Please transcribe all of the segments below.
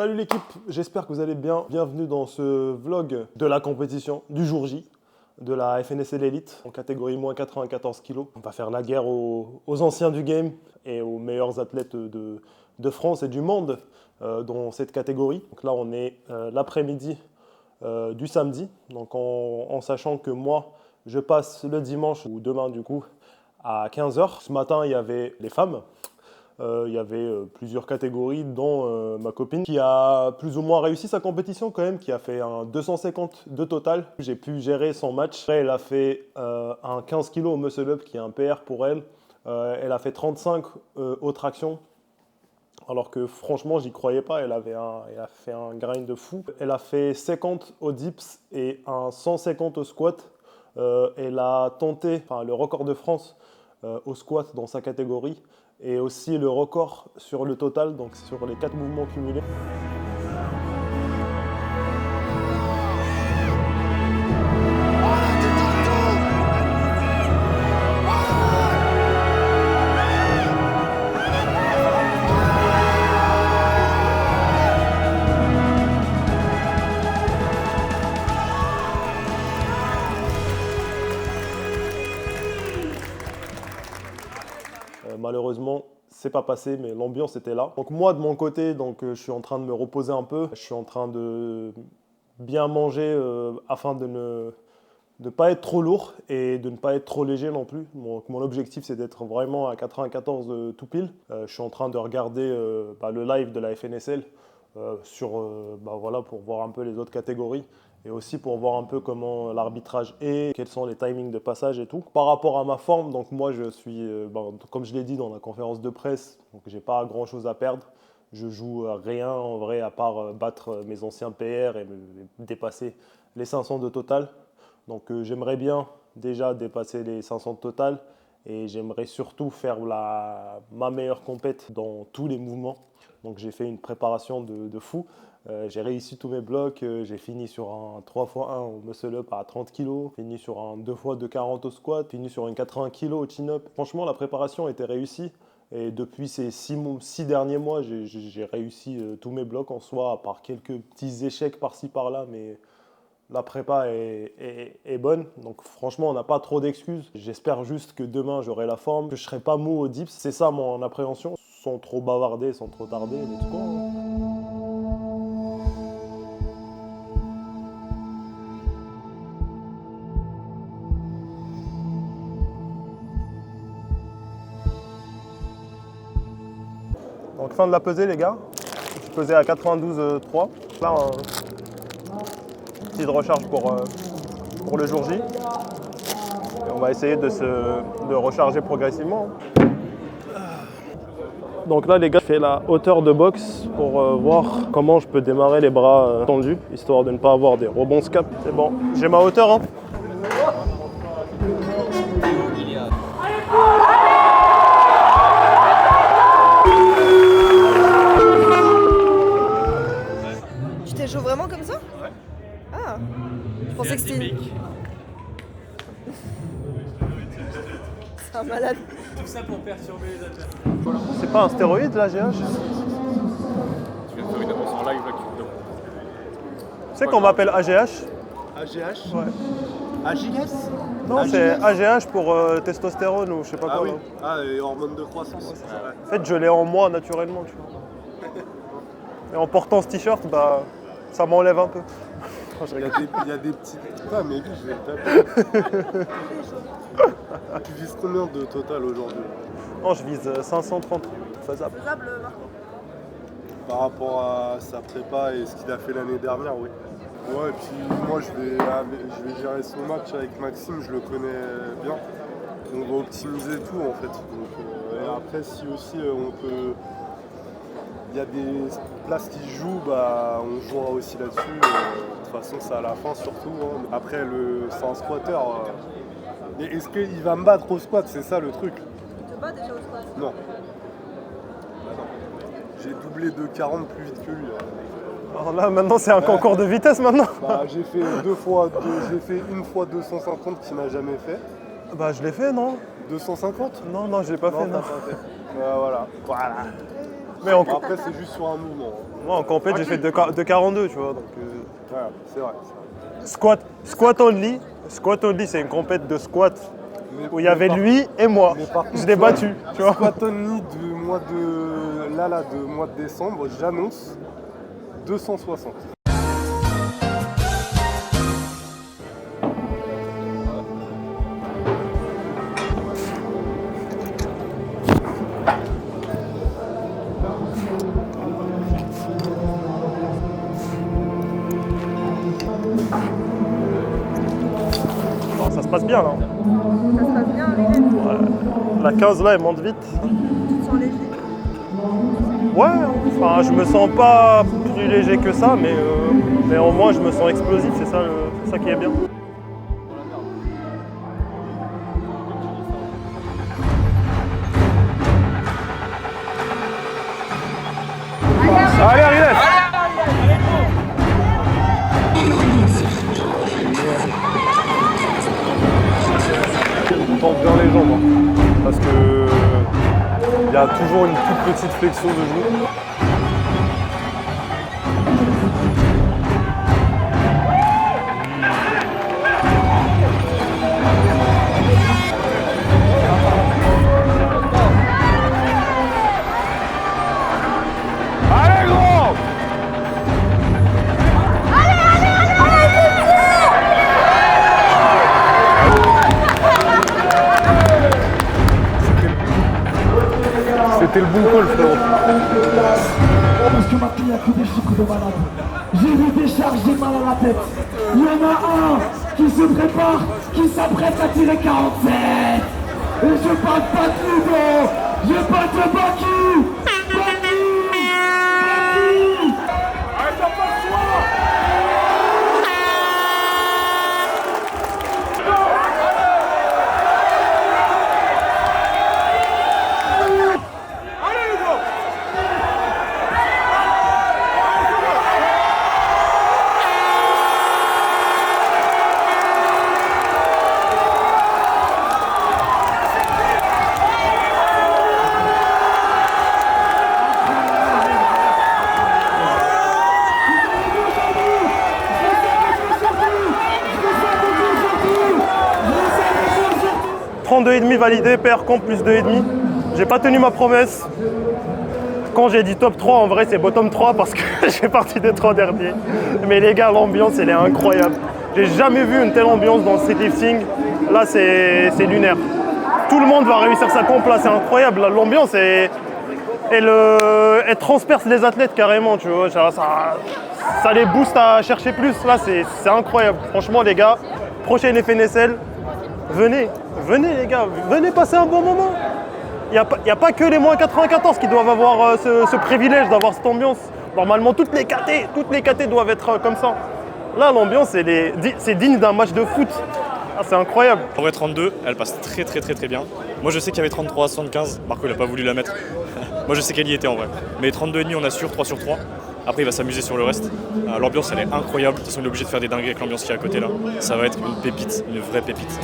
Salut l'équipe, j'espère que vous allez bien. Bienvenue dans ce vlog de la compétition du jour J de la FNSL Elite en catégorie moins 94 kg. On va faire la guerre aux anciens du game et aux meilleurs athlètes de France et du monde dans cette catégorie. Donc là, on est l'après-midi du samedi, donc en sachant que moi, je passe le dimanche ou demain du coup à 15 h. Ce matin, il y avait les femmes. Il y avait plusieurs catégories, dont ma copine qui a plus ou moins réussi sa compétition quand même, qui a fait un 250 de total. J'ai pu gérer son match. Après, elle a fait un 15 kg au muscle up qui est un PR pour elle. Elle a fait 35 aux tractions. Alors que franchement, j'y croyais pas. Elle a fait un grind de fou. Elle a fait 50 au dips et un 150 au squat. Elle a tenté le record de France au squat dans sa catégorie. Et aussi le record sur le total, donc sur les 4 mouvements cumulés. Malheureusement, c'est pas passé, mais l'ambiance était là. Donc moi, de mon côté, je suis en train de me reposer un peu. Je suis en train de bien manger afin de ne pas être trop lourd et de ne pas être trop léger non plus. Mon objectif, c'est d'être vraiment à 94 tout pile. Je suis en train de regarder le live de la FNSL pour voir un peu les autres catégories. Et aussi pour voir un peu comment l'arbitrage est, quels sont les timings de passage et tout. Par rapport à ma forme, donc moi je suis, comme je l'ai dit dans la conférence de presse, donc j'ai pas grand chose à perdre. Je joue à rien en vrai à part battre mes anciens PR et me dépasser les 500 de total. Donc j'aimerais bien déjà dépasser les 500 de total et j'aimerais surtout faire ma meilleure compète dans tous les mouvements. Donc j'ai fait une préparation de fou. J'ai réussi tous mes blocs, j'ai fini sur un 3x1 au muscle up à 30 kg, fini sur un 2x2 40 au squat, fini sur une 80 kg au chin-up. Franchement, la préparation était réussie. Et depuis ces 6 derniers mois, j'ai réussi tous mes blocs en soi, à part quelques petits échecs par-ci par-là, mais la prépa est bonne. Donc franchement, on n'a pas trop d'excuses. J'espère juste que demain, j'aurai la forme, que je ne serai pas mou au dips. C'est ça mon appréhension, sans trop bavarder, sans trop tarder, let's go. Donc fin de la pesée les gars, je suis pesé à 92,3. Là, petite recharge pour le jour J. Et on va essayer de recharger progressivement. Donc là les gars, je fais la hauteur de boxe pour voir comment je peux démarrer les bras tendus, histoire de ne pas avoir des rebonds scap. C'est bon, j'ai ma hauteur hein. Tu joues vraiment comme ça? Ouais. Ah, je pensais que c'était... C'est un malade. Tout ça pour perturber les athlètes. C'est pas un stéroïde l'AGH? Tu viens de faire une annonce en live là qui vous demande. Tu sais qu'on m'appelle AGH? AGH? Ouais. AGS? Non, c'est AGH pour testostérone ou je sais pas quoi. Ah oui, là. et hormones de croissance. En fait, je l'ai en moi naturellement, tu vois. Et en portant ce t-shirt, ça m'enlève un peu. Il y a des petits... Putain, mais lui, je vais le taper. Tu vises combien de total aujourd'hui? Non, je vise 530. Faisable. Faisable, Marco? Par rapport à sa prépa et ce qu'il a fait l'année dernière, oui. Ouais, et puis moi, je vais gérer son match avec Maxime, je le connais bien. On va optimiser tout, en fait. Donc, et après, si aussi on peut... Il y a des places qui se jouent, on jouera aussi là-dessus. De toute façon, c'est à la fin surtout. Hein. Après, c'est un squatter. Est-ce qu'il va me battre au squat? C'est ça le truc. Tu te bats déjà au squat? Non. J'ai doublé de 40 plus vite que lui. Alors là, maintenant, c'est un concours de vitesse maintenant. J'ai fait une fois 250 qu'il n'a jamais fait. Je l'ai fait, non? 250? Non, je l'ai pas fait, non. Voilà. Mais en, Après, c'est juste sur un mouvement. moi, en compète, j'ai fait 2,42, tu vois. Donc, Ouais, c'est vrai. squat only. Squat only, c'est une compète de squat où il y avait par- lui et moi. mais par contre, Je l'ai battu, tu vois. Squat only de mois de décembre, j'annonce 260. Non, ça se passe bien là. Ça se passe bien, les La 15 là, elle monte vite. Tu te sens léger. Ouais, enfin, je me sens pas plus léger que ça, mais au moins je me sens explosif, c'est ça qui est bien. Allez, Ariel! Je tente bien les jambes, hein, parce que il y a toujours une toute petite flexion de genou. Allez gros! C'était le bon call, frérot. Parce que maintenant il n'y a que des chiffres de malade. J'ai vu des charges, j'ai mal à la tête. Il y en a un qui se prépare, qui s'apprête à tirer 47. Et je parle pas de Ludo, je parle de Baki. Baki. Et demi validé, paire comp plus 2,5. J'ai pas tenu ma promesse. Quand j'ai dit top 3, en vrai c'est bottom 3 parce que j'ai parti des 3 derniers. Mais les gars, l'ambiance elle est incroyable. J'ai jamais vu une telle ambiance dans le streetlifting. Là c'est lunaire. Tout le monde va réussir sa comp là, c'est incroyable. L'ambiance elle transperce les athlètes carrément, tu vois. Ça les booste à chercher plus. Là c'est incroyable. Franchement les gars, prochaine FNSL, venez les gars, venez passer un bon moment. Il n'y a pas que les moins 94 qui doivent avoir ce privilège d'avoir cette ambiance. Normalement, toutes les KT doivent être comme ça. Là, l'ambiance, c'est digne d'un match de foot. Ah, c'est incroyable. En vrai, 32, elle passe très bien. Moi, je sais qu'il y avait 33 à 75. Marco, il n'a pas voulu la mettre. Moi, je sais qu'elle y était en vrai. Mais 32,5, on assure 3 sur 3. Après, il va s'amuser sur le reste. L'ambiance, elle est incroyable. De toute façon, il est obligé de faire des dingueries avec l'ambiance qui est à côté là. Ça va être une pépite, une vraie pépite.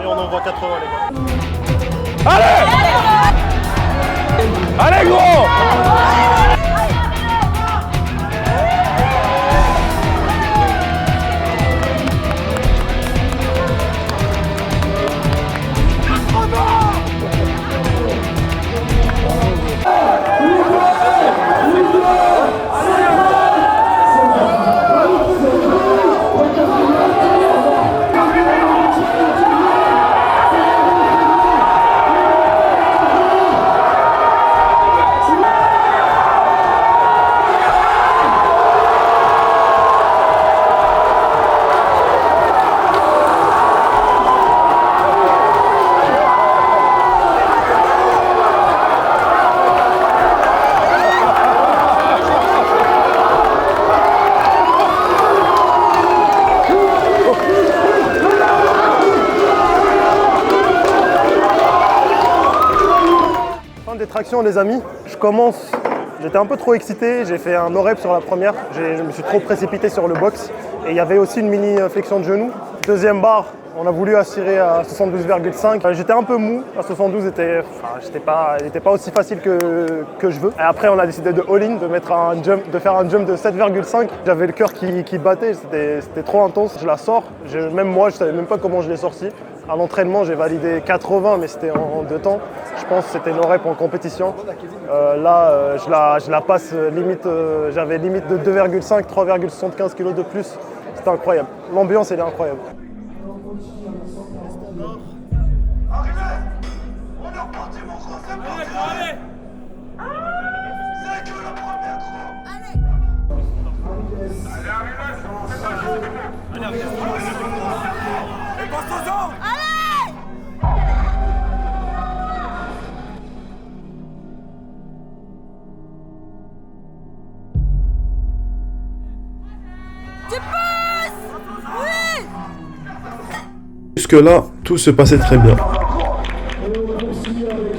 Et on envoie 80 les gars. Allez gros! Fin des tractions les amis, je commence, j'étais un peu trop excité, j'ai fait un no-rep sur la première, je me suis trop précipité sur le box et il y avait aussi une mini flexion de genou. Deuxième barre, on a voulu aspirer à 72,5. J'étais un peu mou, à 72 il n'était pas aussi facile que je veux. Et après on a décidé de all-in, de faire un jump de 7,5. J'avais le cœur qui battait, c'était trop intense. Je la sors, même moi je ne savais même pas comment je l'ai sorti. À l'entraînement j'ai validé 80 mais c'était en 2 temps. Je pense que c'était no rep en compétition. Je la passe limite, j'avais limite de 2,5, 3,75 kg de plus. C'était incroyable. L'ambiance elle est incroyable. Jusque-là, tout se passait très bien.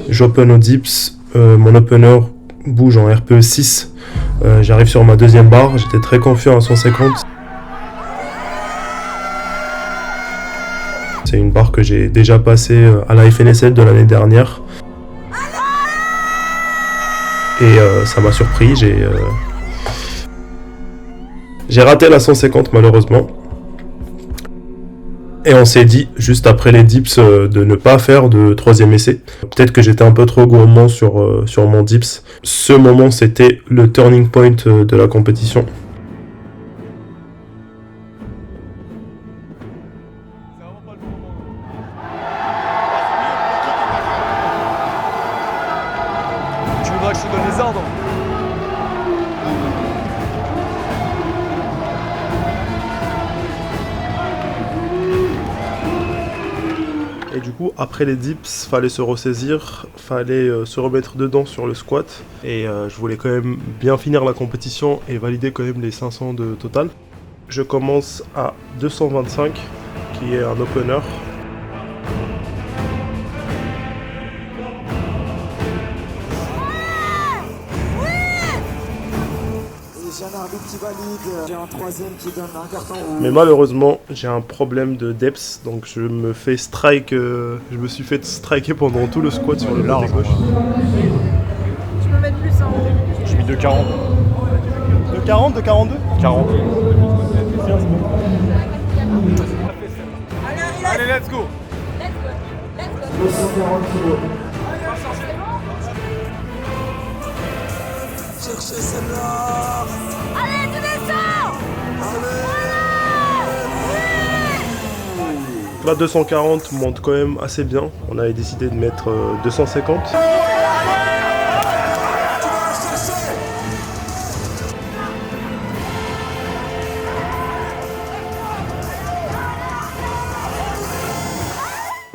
J'open au dips, mon opener bouge en RPE 6. J'arrive sur ma deuxième barre, j'étais très confiant à 150. C'est une barre que j'ai déjà passée à la FNSL de l'année dernière. Et ça m'a surpris, j'ai raté la 150 malheureusement. Et on s'est dit, juste après les dips, de ne pas faire de troisième essai. Peut-être que j'étais un peu trop gourmand sur mon dips. Ce moment, c'était le turning point de la compétition. Tu voudras que je te donne les ordres? Et du coup, après les dips, fallait se ressaisir, fallait se remettre dedans sur le squat. Et je voulais quand même bien finir la compétition et valider quand même les 500 de total. Je commence à 225, qui est un opener. J'ai un arbitre qui valide, j'ai un troisième qui donne un carton rouge. Mais malheureusement, j'ai un problème de depth, donc je me suis fait striker pendant tout le squat sur le large gauche. Tu peux mettre plus en haut. Je suis mis de 40. De 40, de 42 40. Allez, let's go! 240 kilos. Cherchez celle-là. Allez, tu descends. La 240 monte quand même assez bien. On avait décidé de mettre 250.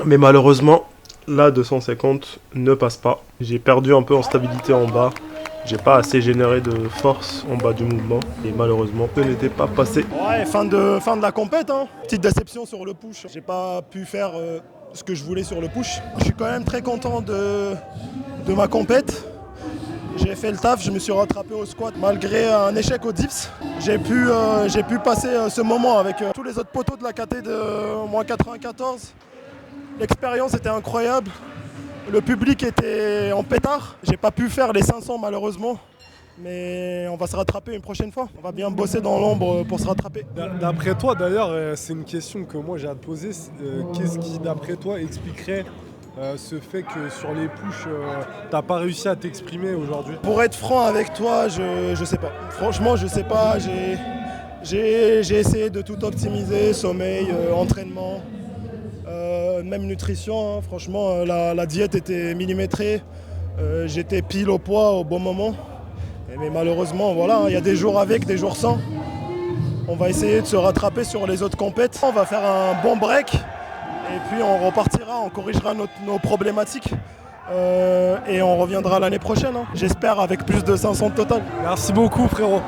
Mais malheureusement, la 250 ne passe pas. J'ai perdu un peu en stabilité en bas. J'ai pas assez généré de force en bas du mouvement et malheureusement, ce n'était pas passé. Ouais, fin de la compète, hein. Petite déception sur le push. J'ai pas pu faire ce que je voulais sur le push. Je suis quand même très content de ma compète. J'ai fait le taf, je me suis rattrapé au squat malgré un échec au dips. J'ai pu passer ce moment avec tous les autres poteaux de la KT de moins 94. L'expérience était incroyable. Le public était en pétard. J'ai pas pu faire les 500 malheureusement. Mais on va se rattraper une prochaine fois. On va bien bosser dans l'ombre pour se rattraper. D'après toi, d'ailleurs, c'est une question que moi j'ai à te poser. Qu'est-ce qui, d'après toi, expliquerait ce fait que sur les pushs, t'as pas réussi à t'exprimer aujourd'hui? Pour être franc avec toi, je sais pas. Franchement, je sais pas. J'ai essayé de tout optimiser, sommeil, entraînement. Même nutrition, hein. Franchement la diète était millimétrée, j'étais pile au poids au bon moment, mais malheureusement voilà, il y a des jours avec, des jours sans. On va essayer de se rattraper sur les autres compètes, on va faire un bon break et puis on repartira, on corrigera nos problématiques et on reviendra l'année prochaine, hein. J'espère avec plus de 500 total. Merci beaucoup frérot.